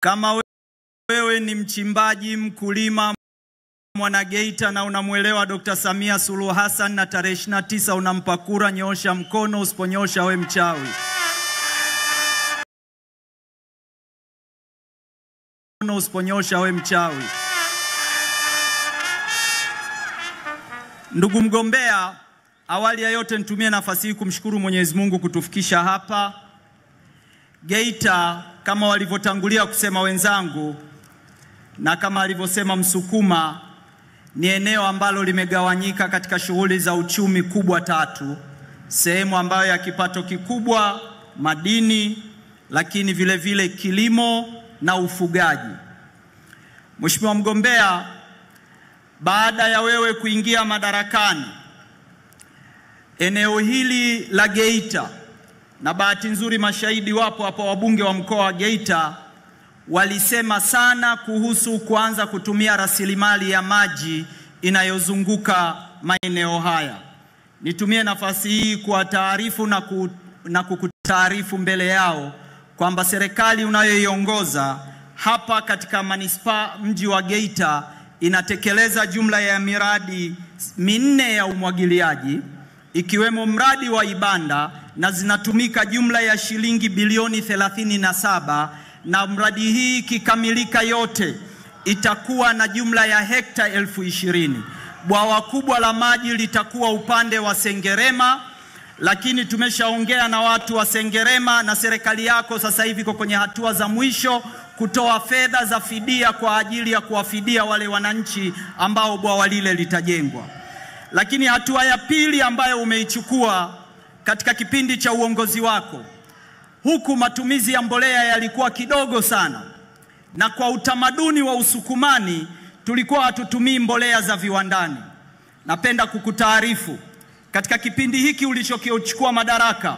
Kama wewe ni mchimbaji, mkulima, mwana Geita na unamuelewa Dr. Samia Suluhu Hassan na tarehe 29 unampa kura, nyosha mkono. Usiponyosha we mchawi. Usiponyosha we mchawi. Ndugu mgombea, awali ya yote nitumie nafasi hii kumshukuru Mwenyezi Mungu kutufikisha hapa. Geita, kama walivyotangulia kusema wenzangu na kama alivyosema Msukuma, ni eneo ambalo limegawanyika katika shughuli za uchumi kubwa tatu. Sehemu ambayo ya kipato kikubwa, madini, lakini vile vile kilimo na ufugaji. Mheshimiwa mgombea, baada ya wewe kuingia madarakani, eneo hili la Geita, na bahati nzuri mashahidi wapo hapa, wabunge wa mkoa wa Geita walisema sana kuhusu kuanza kutumia rasilimali ya maji inayozunguka maeneo haya. Nitumie nafasi hii kuwataarifu na kukutaarifu mbele yao kwamba serikali unayoiongoza hapa katika manispaa mji wa Geita inatekeleza jumla ya miradi 4 ya umwagiliaji, ikiwemo mradi wa Ibanda, na zinatumika jumla ya shilingi bilioni 37, na mradi hii kikamilika yote itakuwa na jumla ya hekta 20,000. Bwawa kubwa la maji litakuwa upande wa Sengerema, lakini tumeshaongea na watu wa Sengerema na serikali yako sasa hivi iko kwenye hatua za mwisho kutoa fedha za fidia kwa ajili ya kuwafidia wale wananchi ambao bwawa lile litajengwa. Lakini hatua ya pili ambayo umeichukua katika kipindi cha uongozi wako, huku matumizi ya mbolea yalikuwa kidogo sana, na kwa utamaduni wa Usukumani tulikuwa hatutumii mbolea za viwandani. Napenda kukutaarifu katika kipindi hiki ulichokichukua madaraka,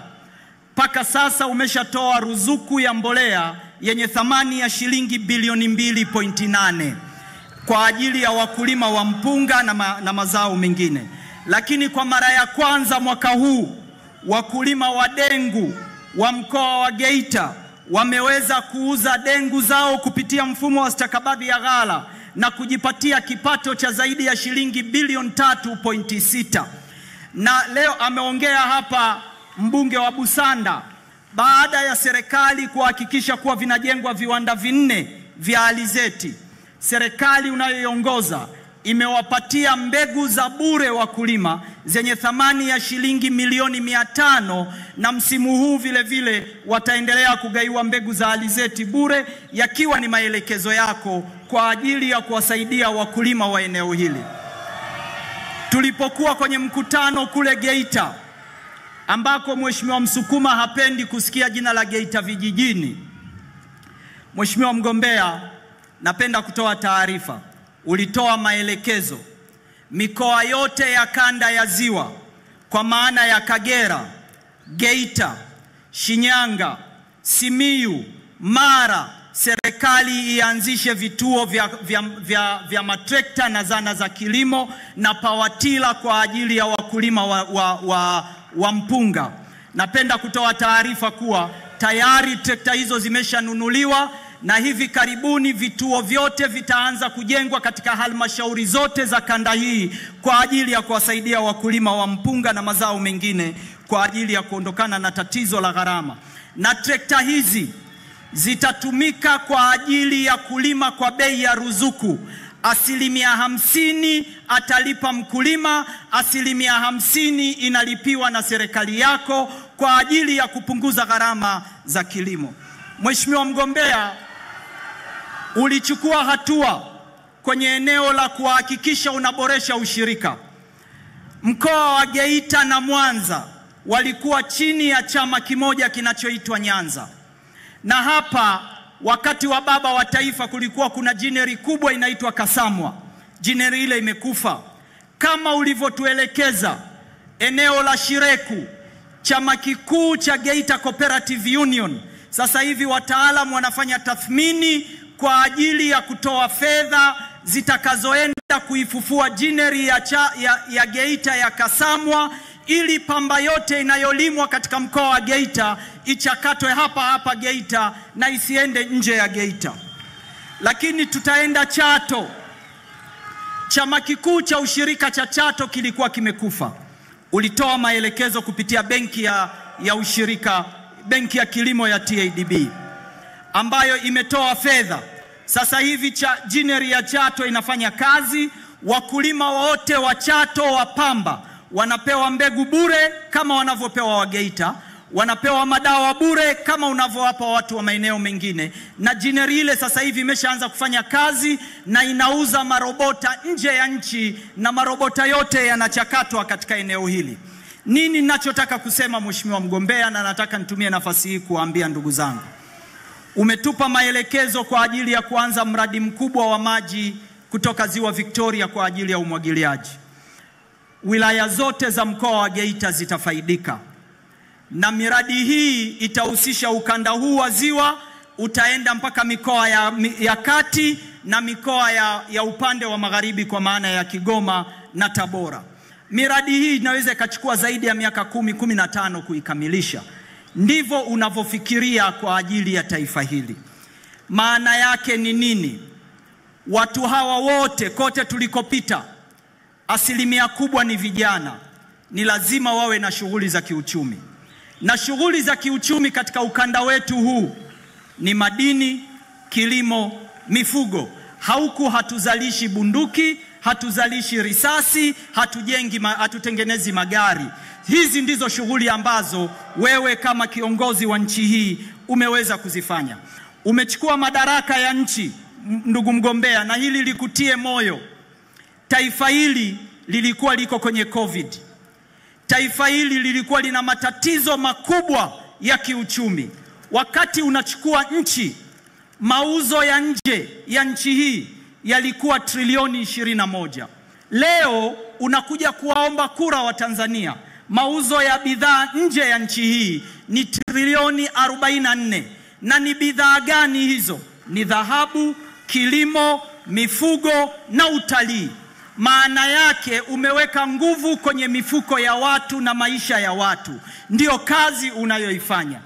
mpaka sasa umeshatoa ruzuku ya mbolea yenye thamani ya shilingi bilioni 2.8 kwa ajili ya wakulima wa mpunga na mazao mengine. Lakini kwa mara ya kwanza mwaka huu wakulima wa dengu wa mkoa wa Geita wameweza kuuza dengu zao kupitia mfumo wa stakabadhi ya ghala na kujipatia kipato cha zaidi ya shilingi bilioni 3.6. Na leo ameongea hapa mbunge wa Busanda, baada ya serikali kuhakikisha kuwa vinajengwa viwanda 4 vya alizeti, serikali unayoiongoza imewapatia mbegu za bure wakulima zenye thamani ya shilingi milioni 500, na msimu huu vile vile wataendelea kugaiwa mbegu za alizeti bure, yakiwa ni maelekezo yako kwa ajili ya kuwasaidia wakulima wa eneo hili. Tulipokuwa kwenye mkutano kule Geita, ambako Mheshimiwa Msukuma hapendi kusikia jina la Geita vijijini, Mheshimiwa mgombea, napenda kutoa taarifa. Ulitoa maelekezo mikoa yote ya kanda ya Ziwa, kwa maana ya Kagera, Geita, Shinyanga, Simiyu, Mara, serikali ianzishe vituo vya matrekta na zana za kilimo na pawatila kwa ajili ya wakulima wa mpunga. Napenda kutoa taarifa kuwa tayari trekta hizo zimeshanunuliwa, na hivi karibuni vituo vyote vitaanza kujengwa katika halmashauri zote za kanda hii kwa ajili ya kuwasaidia wakulima wa mpunga na mazao mengine kwa ajili ya kuondokana na tatizo la gharama. Na trekta hizi zitatumika kwa ajili ya kulima kwa bei ya ruzuku. 50% atalipa mkulima, 50% inalipiwa na serikali yako kwa ajili ya kupunguza gharama za kilimo. Mheshimiwa mgombea, ulichukua hatua kwenye eneo la kuhakikisha unaboresha ushirika. Mkoa wa Geita na Mwanza walikuwa chini ya chama kimoja kinachoitwa Nyanza, na hapa wakati wa baba wa taifa kulikuwa kuna jineri kubwa inaitwa Kasamwa. Jineri ile imekufa. Kama ulivyotuelekeza, eneo la Shireku, chama kikuu cha Geita Cooperative Union, sasa hivi wataalamu wanafanya tathmini kwa ajili ya kutoa fedha zitakazoenda kuifufua jineri ya Geita ya Kasamwa, ili pamba yote inayolimwa katika mkoa wa Geita ichakatwe hapa hapa Geita na isiende nje ya Geita. Lakini tutaenda Chato. Chama kikuu cha ushirika cha Chato kilikuwa kimekufa. Ulitoa maelekezo kupitia benki ya ushirika, benki ya kilimo ya TADB, ambayo imetoa fedha. Sasa hivi jineri ya Chato inafanya kazi. Wakulima wote wa Chato wa pamba wanapewa mbegu bure kama wanavyopewa wa Geita, wanapewa madawa bure kama unavyowapa watu wa maeneo mengine. Na jineri ile sasa hivi imeshaanza kufanya kazi na inauza marobota nje ya nchi, na marobota yote yanachakatwa katika eneo hili. Nini ninachotaka kusema mheshimiwa mgombea, na nataka nitumie nafasi hii kuambia ndugu zangu. Umetupa maelekezo kwa ajili ya kuanza mradi mkubwa wa maji kutoka Ziwa Victoria kwa ajili ya umwagiliaji. Wilaya zote za mkoa wa Geita zitafaidika. Na miradi hii itahusisha ukanda huu wa ziwa, utaenda mpaka mikoa ya kati na mikoa ya upande wa magharibi kwa maana ya Kigoma na Tabora. Miradi hii inaweza ikachukua zaidi ya miaka 10-15 kuikamilisha. Ndivyo unavyofikiria kwa ajili ya taifa hili. Maana yake ni nini? Watu hawa wote kote tulikopita, asilimia kubwa ni vijana. Ni lazima wawe na shughuli za kiuchumi. Na shughuli za kiuchumi katika ukanda wetu huu ni madini, kilimo, mifugo. Huku hatuzalishi bunduki, hatuzalishi risasi, hatutengenezi magari. Hizi ndizo shughuli ambazo wewe kama kiongozi wa nchi hii umeweza kuzifanya. Umechukua madaraka ya nchi, ndugu mgombea, na hili likutie moyo. Taifa hili lilikuwa liko kwenye COVID. Taifa hili lilikuwa lina matatizo makubwa ya kiuchumi. Wakati unachukua nchi, mauzo ya nje ya nchi hii yalikuwa trilioni 21. Leo unakuja kuwaomba kura wa Tanzania. Mauzo ya bidhaa nje ya nchi hii ni trilioni 44. Na ni bidhaa gani hizo? Ni dhahabu, kilimo, mifugo na utalii. Maana yake umeweka nguvu kwenye mifuko ya watu na maisha ya watu. Ndio kazi unayoifanya.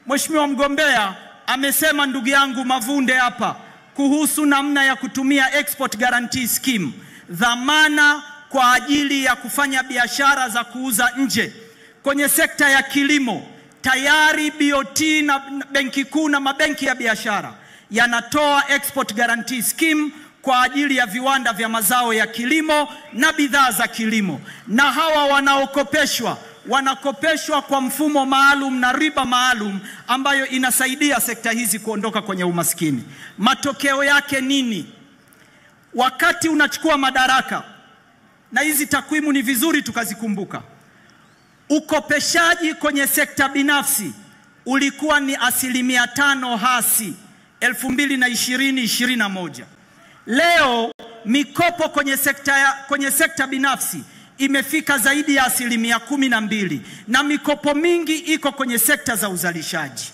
Mheshimiwa mgombea, amesema ndugu yangu Mavunde hapa kuhusu namna ya kutumia Export Guarantee Scheme, dhamana kwa ajili ya kufanya biashara za kuuza nje. Kwenye sekta ya kilimo, tayari BOT na benki kuu na mabenki ya biashara yanatoa Export Guarantee Scheme kwa ajili ya viwanda vya mazao ya kilimo na bidhaa za kilimo. Na hawa wanakopeshwa kwa mfumo maalum na riba maalum ambayo inasaidia sekta hizi kuondoka kwenye umaskini. Matokeo yake nini? Wakati unachukua madaraka, na hizi takwimu ni vizuri tukazikumbuka, ukopeshaji kwenye sekta binafsi ulikuwa ni 5% hasi 2020-2021. Leo mikopo kwenye sekta binafsi imefika zaidi ya 12%, na mikopo mingi iko kwenye sekta za uzalishaji.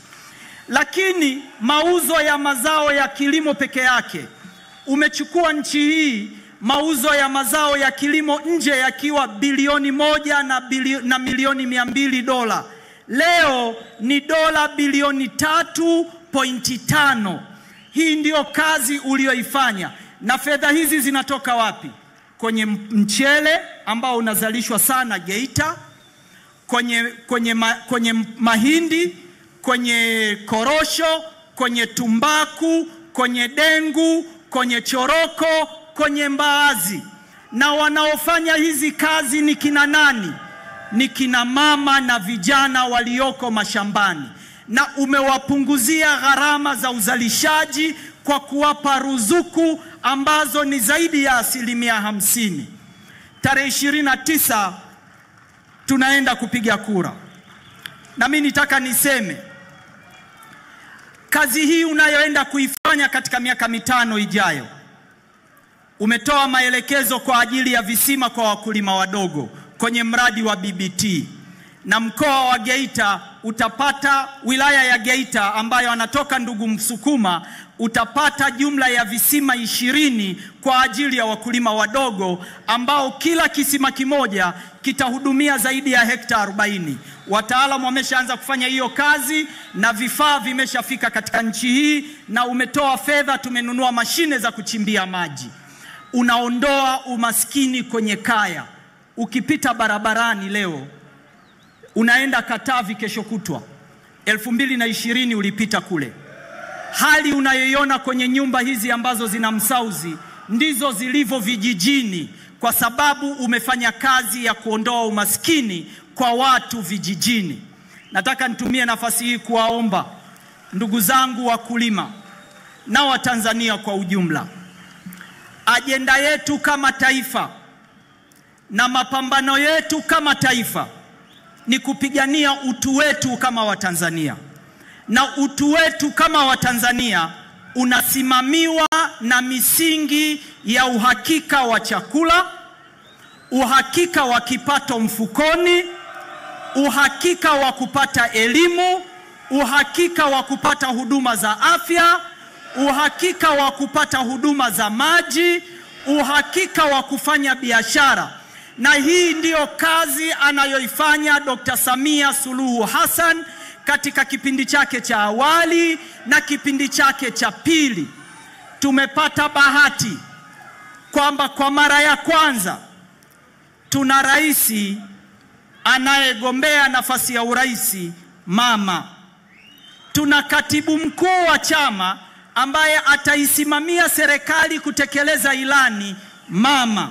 Lakini mauzo ya mazao ya kilimo peke yake, umechukua nchi hii mauzo ya mazao ya kilimo nje yakiwa bilioni 1 na milioni 200 dola. Leo ni dola bilioni 3.5. Hii ndio kazi ulioifanya. Na fedha hizi zinatoka wapi? Kwenye mchele ambao unazalishwa sana Geita, kwenye mahindi, kwenye korosho, kwenye tumbaku, kwenye dengu, kwenye choroko, kwenye mbaazi. Na wanaofanya hizi kazi ni kina nani? Ni kina mama na vijana walioko mashambani. Na umewapunguzia gharama za uzalishaji kwa kuwapa ruzuku ambazo ni zaidi ya 50%. Tarehe 29 tunaenda kupiga kura. Na mimi nitaka niseme, kazi hii unayoenda kuifanya katika miaka 5 ijayo, umetoa maelekezo kwa ajili ya visima kwa wakulima wadogo kwenye mradi wa BBT. Na mkoa wa Geita utapata, wilaya ya Geita ambayo anatoka ndugu Msukuma, utapata jumla ya visima 20 kwa ajili ya wakulima wadogo, ambao kila kisima kimoja kitahudumia zaidi ya hekta 40. Wataalamu wameshaanza kufanya hiyo kazi na vifaa vimeshafika katika nchi hii, na umetoa fedha, tumenunua mashine za kuchimbia maji. Unaondoa umaskini kwenye kaya. Ukipita barabarani leo, unaenda Katavi kesho kutwa, 2020 ulipita kule, hali unayoiona kwenye nyumba hizi ambazo zina msauzi ndizo zilivyo vijijini, kwa sababu umefanya kazi ya kuondoa umaskini kwa watu vijijini. Nataka nitumie nafasi hii kuwaomba ndugu zangu wakulima na Watanzania kwa ujumla, ajenda yetu kama taifa na mapambano yetu kama taifa ni kupigania utu wetu kama Watanzania, na utu wetu kama Watanzania unasimamiwa na misingi ya uhakika wa chakula, uhakika wa kipato mfukoni, uhakika wa kupata elimu, uhakika wa kupata huduma za afya, uhakika wa kupata huduma za maji, uhakika wa kufanya biashara. Na hii ndiyo kazi anayoifanya Dr. Samia Suluhu Hassan katika kipindi chake cha awali na kipindi chake cha pili. Tumepata bahati kwamba kwa mara ya kwanza tuna rais anayegombea nafasi ya urais mama. Tuna katibu mkuu wa chama ambaye ataisimamia serikali kutekeleza ilani mama.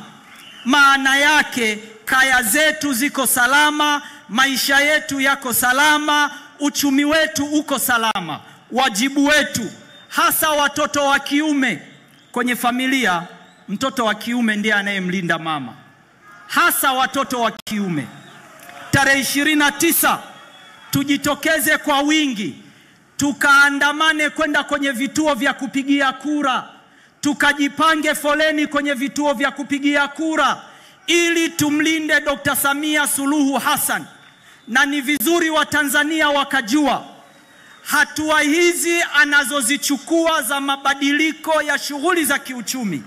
Maana yake kaya zetu ziko salama, maisha yetu yako salama, uchumi wetu uko salama. Wajibu wetu, hasa watoto wa kiume kwenye familia, mtoto wa kiume ndiye anayemlinda mama, hasa watoto wa kiume. Tarehe 29 tujitokeze kwa wingi, tukaandamane kwenda kwenye vituo vya kupigia kura, tukajipange foleni kwenye vituo vya kupigia kura ili tumlinde Dr. Samia Suluhu Hassan. Na ni vizuri Watanzania wakajua hatua hizi anazozichukua za mabadiliko ya shughuli za kiuchumi.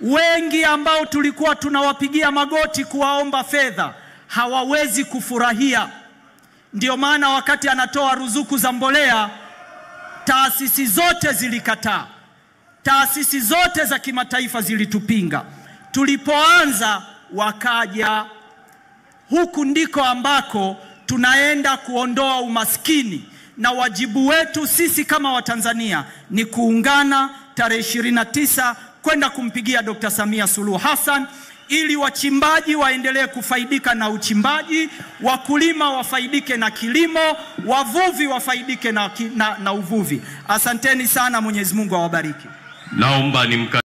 Wengi ambao tulikuwa tunawapigia magoti kuwaomba fedha hawawezi kufurahia. Ndio maana wakati anatoa ruzuku za mbolea, taasisi zote zilikataa. Taasisi zote za kimataifa zilitupinga. Tulipoanza wakaja. Huku ndiko ambako tunaenda kuondoa umaskini, na wajibu wetu sisi kama Watanzania ni kuungana tarehe 29 kwenda kumpigia Dr. Samia Suluhu Hassan, ili wachimbaji waendelee kufaidika na uchimbaji, wakulima wafaidike na kilimo, wavuvi wafaidike na uvuvi. Asanteni sana, Mwenyezi Mungu awabariki. Naomba